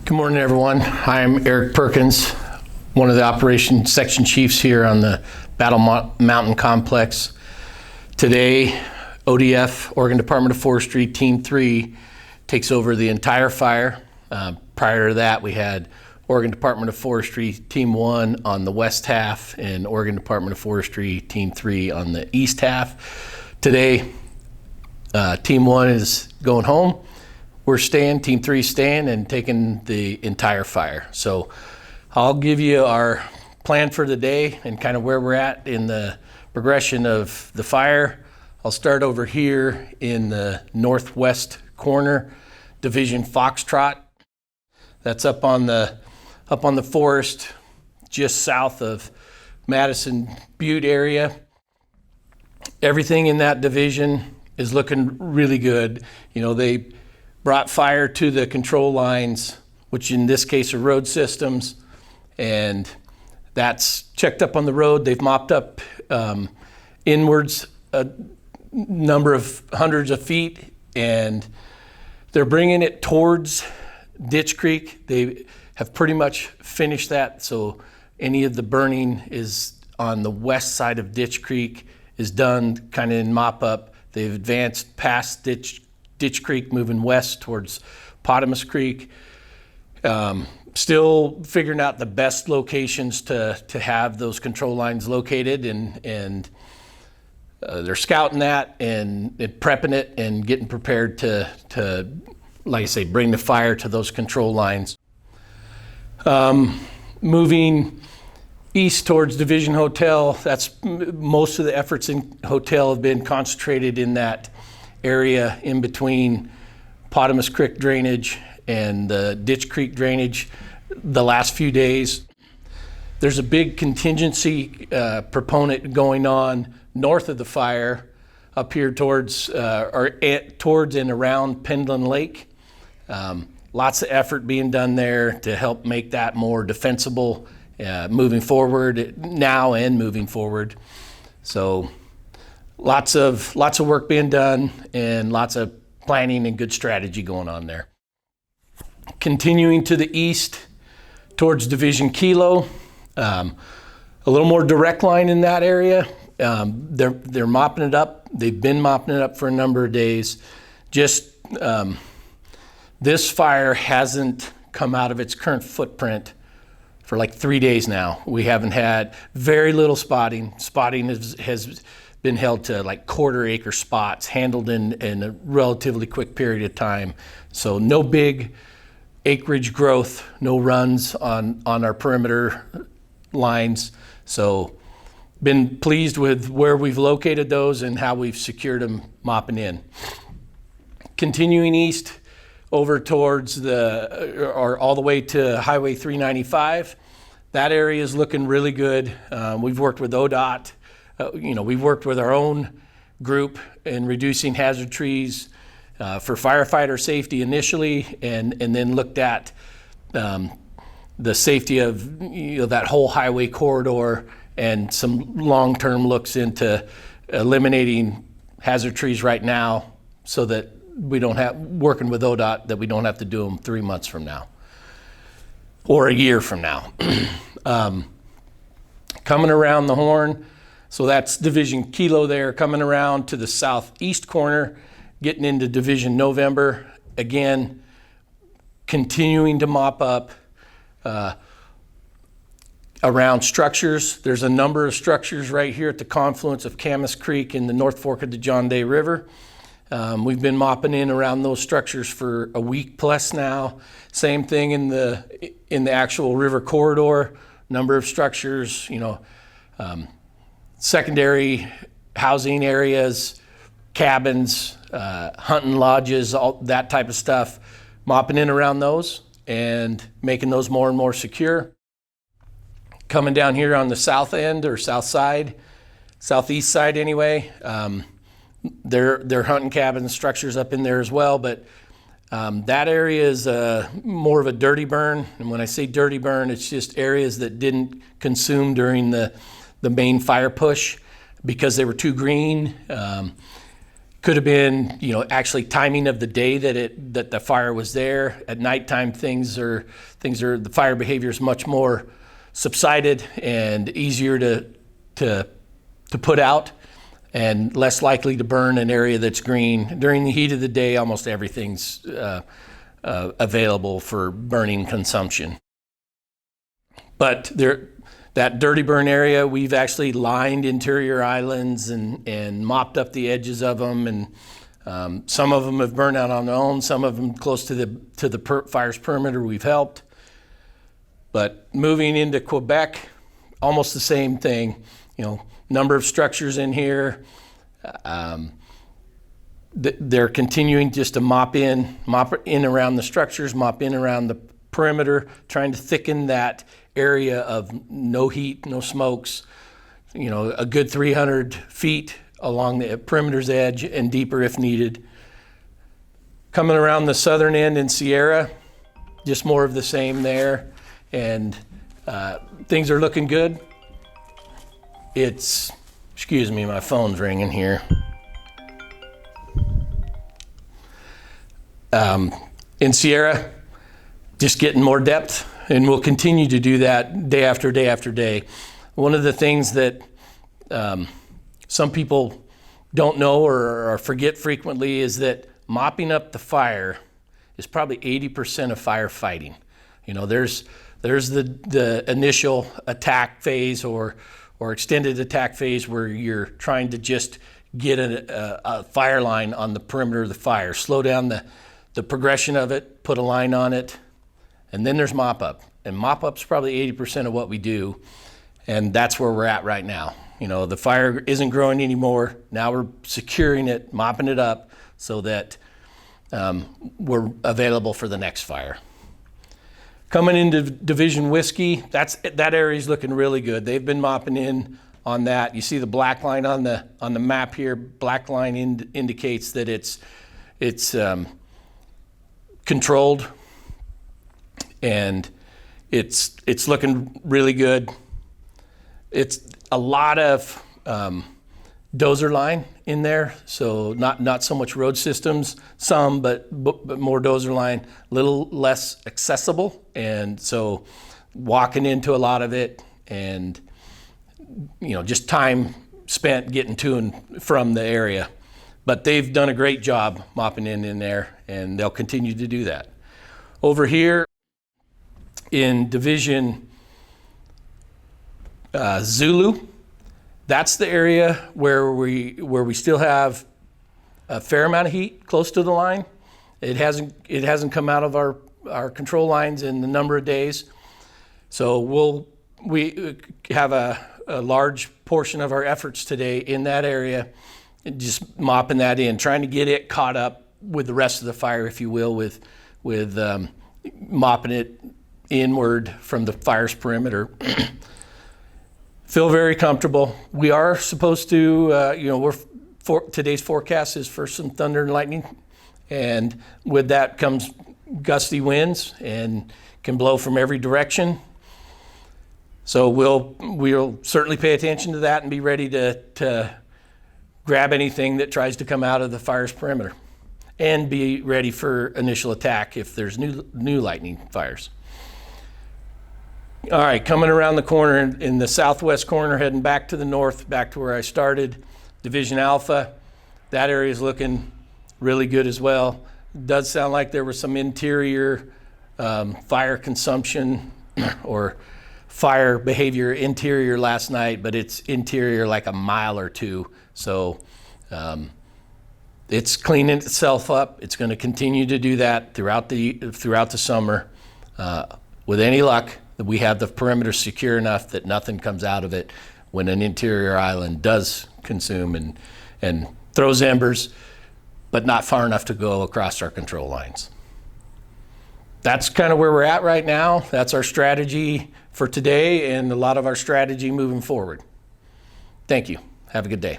Good morning, everyone. I'm Erick Perkins, one of the operations section chiefs here on the Battle Mountain Complex. Today, ODF, Oregon Department of Forestry, Team 3, takes over the entire fire. Prior to that, we had Oregon Department of Forestry, Team 1 on the west half, and Oregon Department of Forestry, Team 3 on the east half. Today, Team 1 is going home. We're staying, Team 3 is staying and taking the entire fire. So I'll give you our plan for the day and kind of where we're at in the progression of the fire. I'll start over here in the northwest corner, Division Foxtrot. That's up on the forest just south of Madison Butte area. Everything in that division is looking really good. You know, they brought fire to the control lines, which in this case are road systems, and that's checked up on the road. They've mopped up inwards a number of hundreds of feet, and they're bringing it towards Ditch Creek. They have pretty much finished that, so any of the burning is on the west side of Ditch Creek is done, kind of in mop up. They've advanced past Ditch Creek, moving west towards Potamus Creek. Still figuring out the best locations to have those control lines located, and they're scouting that and prepping it and getting prepared to, like I say, bring the fire to those control lines. Moving east towards Division Hotel, that's most of the efforts in hotel have been concentrated in that area in between Potamus Creek drainage and the Ditch Creek drainage the last few days. There's a big contingency proponent going on north of the fire up here towards and around Pendleton Lake. Lots of effort being done there to help make that more defensible moving forward now and moving forward. So lots of work being done and lots of planning and good strategy going on there. Continuing to the east towards Division Kilo, a little more direct line in that area. They're mopping it up. They've been mopping it up for a number of days. Just this fire hasn't come out of its current footprint for like 3 days now. We haven't had very little spotting. Spotting has been held to like quarter-acre spots, handled in a relatively quick period of time. So no big acreage growth, no runs on our perimeter lines. So been pleased with where we've located those and how we've secured them mopping in. Continuing east over towards all the way to Highway 395. That area is looking really good. We've worked with ODOT. We've worked with our own group in reducing hazard trees for firefighter safety initially, and then looked at the safety of that whole highway corridor and some long-term looks into eliminating hazard trees right now so that we don't have, working with ODOT, that we don't have to do them 3 months from now or a year from now. Coming around the horn, so that's Division Kilo there, coming around to the southeast corner, getting into Division November. Again, continuing to mop up around structures. There's a number of structures right here at the confluence of Camas Creek and the North Fork of the John Day River. We've been mopping in around those structures for a week plus now. Same thing in the actual river corridor. Number of structures, secondary housing areas, cabins, hunting lodges, all that type of stuff. Mopping in around those and making those more and more secure. Coming down here on the south end or south side, southeast side anyway. They're hunting cabin structures up in there as well, but that area is more of a dirty burn. And when I say dirty burn, it's just areas that didn't consume during the main fire push because they were too green. Could have been, actually timing of the day that the fire was there. At nighttime, the fire behavior is much more subsided and easier to put out, and less likely to burn an area that's green. During the heat of the day, almost everything's available for burning consumption. But that dirty burn area, we've actually lined interior islands and mopped up the edges of them, and some of them have burned out on their own. Some of them close to the fire's perimeter, we've helped. But moving into Quebec, almost the same thing. Number of structures in here. They're continuing just to mop in around the structures, mop in around the perimeter, trying to thicken that area of no heat, no smokes, a good 300 feet along the perimeter's edge and deeper if needed. Coming around the southern end in Sierra, just more of the same there, and things are looking good. Excuse me, my phone's ringing here. In Sierra, just getting more depth, and we'll continue to do that day after day after day. One of the things that some people don't know or forget frequently is that mopping up the fire is probably 80% of firefighting. There's the initial attack phase or extended attack phase where you're trying to just get a fire line on the perimeter of the fire, slow down the progression of it, put a line on it, and then there's mop up. And mop up's probably 80% of what we do, and that's where we're at right now. The fire isn't growing anymore. Now we're securing it, mopping it up so that we're available for the next fire. Coming into Division Whiskey, that area's looking really good. They've been mopping in on that. You see the black line on the map here. Black line indicates that it's controlled, and it's looking really good. It's a lot of dozer line in there, so not so much road systems, but more dozer line, a little less accessible, and so walking into a lot of it, and just time spent getting to and from the area. But they've done a great job mopping in there, and they'll continue to do that. Over here in Division Zulu, that's the area where we still have a fair amount of heat close to the line. It hasn't come out of our control lines in a number of days. So we have a large portion of our efforts today in that area, just mopping that in, trying to get it caught up with the rest of the fire, if you will, with mopping it inward from the fire's perimeter. Feel very comfortable. We are supposed to, today's forecast is for some thunder and lightning, and with that comes gusty winds and can blow from every direction. So we'll certainly pay attention to that and be ready to grab anything that tries to come out of the fire's perimeter, and be ready for initial attack if there's new lightning fires. All right, coming around the corner in the southwest corner, heading back to the north, back to where I started, Division Alpha. That area is looking really good as well. It does sound like there was some interior fire consumption or fire behavior interior last night, but it's interior like a mile or two. So it's cleaning itself up. It's going to continue to do that throughout the summer. With any luck, we have the perimeter secure enough that nothing comes out of it when an interior island does consume and throws embers, but not far enough to go across our control lines. That's kind of where we're at right now. That's our strategy for today and a lot of our strategy moving forward. Thank you. Have a good day.